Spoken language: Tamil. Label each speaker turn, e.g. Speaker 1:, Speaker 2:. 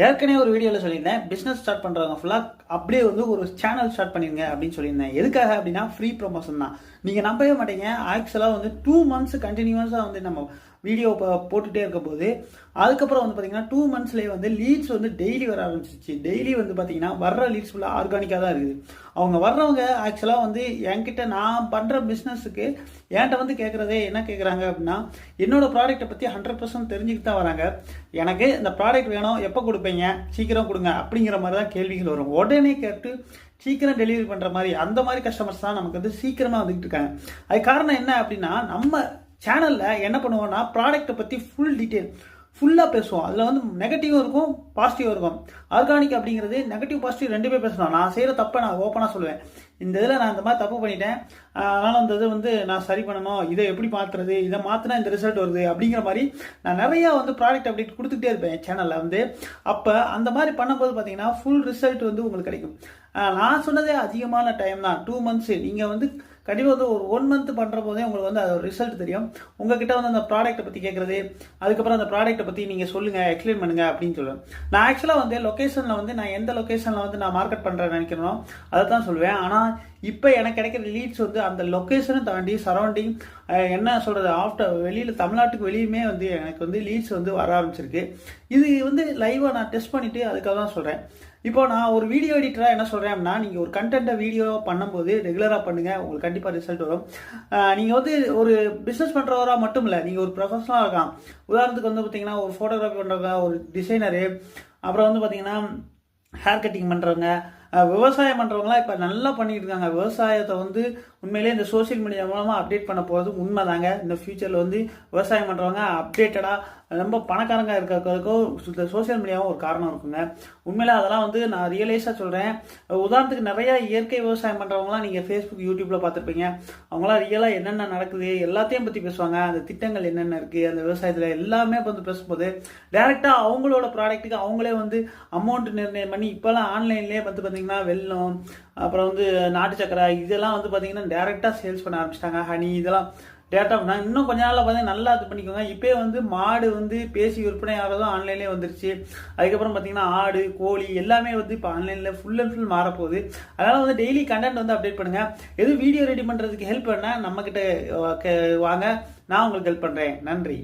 Speaker 1: ஏற்கனவே ஒரு வீடியோவில் சொல்லியிருந்தேன், பிஸ்னஸ் ஸ்டார்ட் பண்ணுறவங்க ஃபுல்லாக அப்படியே வந்து ஒரு சேனல் ஸ்டார்ட் பண்ணிருங்க அப்படின்னு சொல்லியிருந்தேன். எதுக்காக அப்படின்னா ஃப்ரீ ப்ரொமோஷன் தான். நீங்கள் நம்பவே மாட்டீங்க, ஆக்சுவலாக வந்து 2 months கண்டினியூஸாக வந்து நம்ம வீடியோ போட்டுகிட்டே இருக்க போது அதுக்கப்புறம் வந்து பார்த்தீங்கன்னா 2 monthsலேயே வந்து லீட்ஸ் வந்து டெய்லி வர ஆரம்பிச்சிச்சு. டெய்லி வந்து பார்த்தீங்கன்னா வர்ற லீட்ஸ் ஃபுல்லாக ஆர்கானிக்காக தான் இருக்குது. அவங்க வர்றவங்க ஆக்சுவலாக வந்து என்கிட்ட நான் பண்ணுற பிஸ்னஸுக்கு என்கிட்ட வந்து கேட்குறதே என்ன கேட்குறாங்க அப்படின்னா, என்னோட ப்ராடக்ட்டை பற்றி 100% தெரிஞ்சுக்கிட்டு தான் வராங்க. எனக்கு இந்த ப்ராடக்ட் வேணும், எப்போ கொடுப்பீங்க, சீக்கிரம் கொடுங்க அப்படிங்கிற மாதிரி தான் கேள்விகள் வரும். உடனே கேட்டு சீக்கிரம் டெலிவரி பண்ணுற மாதிரி அந்த மாதிரி கஸ்டமர்ஸ் தான் நமக்கு வந்து சீக்கிரமாக வந்துக்கிட்டு இருக்காங்க. அது காரணம் என்ன அப்படின்னா, நம்ம சேனலில் என்ன பண்ணுவோம்னா ப்ராடக்ட்டை பற்றி ஃபுல்லாக பேசுவோம். அதில் வந்து நெகட்டிவும் இருக்கும், பாசிட்டிவும் இருக்கும். ஆர்கானிக் அப்படிங்கிறது நெகட்டிவ் பாசிட்டிவ் ரெண்டுமே பேசணும். நான் செய்கிற தப்பை நான் ஓப்பனாக சொல்லுவேன். இந்த இதில் நான் இந்த மாதிரி தப்பு பண்ணிட்டேன், அதனால் அந்த இது வந்து நான் சரி பண்ணணும், இதை எப்படி மாற்றுறது, இதை மாற்றினா இந்த ரிசல்ட் வருது அப்படிங்கிற மாதிரி நான் நிறையா வந்து ப்ராடக்ட் அப்டேட் கொடுத்துக்கிட்டே இருப்பேன் சேனலில் வந்து. அப்போ அந்த மாதிரி பண்ணும்போது பார்த்தீங்கன்னா ஃபுல் ரிசல்ட் வந்து உங்களுக்கு கிடைக்கும். நான் சொன்னதே அதிகமான டைம் தான், 2 months. நீங்கள் வந்து கண்டிப்பாக வந்து ஒரு 1 month பண்ணுற போதே உங்களுக்கு வந்து அது ரிசல்ட் தெரியும். உங்ககிட்ட வந்து அந்த ப்ராடக்ட்டை பற்றி கேட்குறது, அதுக்கப்புறம் அந்த ப்ராடக்ட்டை பற்றி நீங்கள் சொல்லுங்கள், எக்ஸ்பிளைன் பண்ணுங்கள் அப்படின்னு சொல்லுவேன். நான் ஆக்சுவலாக வந்து லொக்கேஷனில் வந்து நான் எந்த லொக்கேஷனில் வந்து நான் மார்க்கெட் பண்ணுறேன்னு நினைக்கிறனோ அதை தான் சொல்லுவேன். ஆனால் இப்போ எனக்கு கிடைக்கிற லீட்ஸ் வந்து அந்த லொக்கேஷனை தாண்டி சரௌண்டிங் என்ன சொல்கிறது, ஆஃப்டர் வெளியில் தமிழ்நாட்டுக்கு வெளியுமே வந்து எனக்கு வந்து லீட்ஸ் வந்து வர ஆரம்பிச்சிருக்கு. இது வந்து லைவாக நான் டெஸ்ட் பண்ணிவிட்டு அதுக்காக தான் சொல்கிறேன். இப்போ நான் ஒரு வீடியோ எடிட்டராக என்ன சொல்கிறேன் அப்படின்னா, நீங்கள் ஒரு கண்டென்ட்டை வீடியோ பண்ணும்போது ரெகுலராக பண்ணுங்கள், உங்களுக்கு கண்டிப்பாக ரிசல்ட் வரும். நீங்கள் வந்து ஒரு பிஸ்னஸ் பண்ணுறவராக மட்டும் இல்லை, நீங்கள் ஒரு ப்ரொஃபஷனலாக இருக்கலாம். உதாரணத்துக்கு வந்து பார்த்தீங்கன்னா ஒரு ஃபோட்டோகிராஃபி பண்ணுறவங்க, ஒரு டிசைனரு, அப்புறம் வந்து பார்த்தீங்கன்னா ஹேர் கட்டிங் பண்ணுறவங்க, விவசாயம் பண்ணுறவங்களாம் இப்போ நல்லா பண்ணிட்டு இருக்காங்க. விவசாயத்தை வந்து உண்மையிலே இந்த சோசியல் மீடியா மூலமாக அப்டேட் பண்ண போகிறது உண்மை தாங்க. இந்த ஃபியூச்சரில் வந்து விவசாயம் பண்ணுறவங்க அப்டேட்டடாக ரொம்ப பணக்காரங்க இருக்கிறதுக்கும் இந்த சோசியல் மீடியாவும் ஒரு காரணம் இருக்குங்க. உண்மையிலே அதெல்லாம் வந்து நான் ரியலைஸாக சொல்கிறேன். உதாரணத்துக்கு நிறையா இயற்கை விவசாயம் பண்ணுறவங்களாம் நீங்கள் ஃபேஸ்புக் யூடியூப்பில் பார்த்துருப்பீங்க. அவங்களாம் ரியலாக என்னென்ன நடக்குது எல்லாத்தையும் பற்றி பேசுவாங்க. அந்த திட்டங்கள் என்னென்ன இருக்குது அந்த விவசாயத்தில் எல்லாமே வந்து பேசும்போது டேரெக்டாக அவங்களோட ப்ராடக்ட்டுக்கு அவங்களே வந்து அமௌண்ட் நிர்ணயம் பண்ணி இப்போல்லாம் ஆன்லைன்லேயே வந்து பார்த்தீங்கன்னா வெல்லம், அப்புறம் வந்து நாட்டு சக்கரை இதெல்லாம் வந்து பார்த்தீங்கன்னா டேரெக்டாக சேல்ஸ் பண்ண ஆரம்பிச்சிட்டாங்க. ஹனி இதெல்லாம் டேட்டா நான் இன்னும் கொஞ்ச நாளில் பார்த்தீங்கன்னா நல்லா இது பண்ணிக்கோங்க. இப்போ வந்து மாடு வந்து பேசி விற்பனை ஆகிறதும் ஆன்லைன்லேயே வந்துருச்சு. அதுக்கப்புறம் பார்த்தீங்கன்னா ஆடு, கோழி எல்லாமே வந்து இப்போ ஆன்லைனில் ஃபுல் அண்ட் ஃபுல் மாறப்போகுது. அதனால் வந்து டெய்லி கண்டென்ட் வந்து அப்டேட் பண்ணுங்கள். எதுவும் வீடியோ ரெடி பண்ணுறதுக்கு ஹெல்ப் பண்ணால் நம்மக்கிட்ட வாங்க, நான் உங்களுக்கு ஹெல்ப் பண்ணுறேன். நன்றி.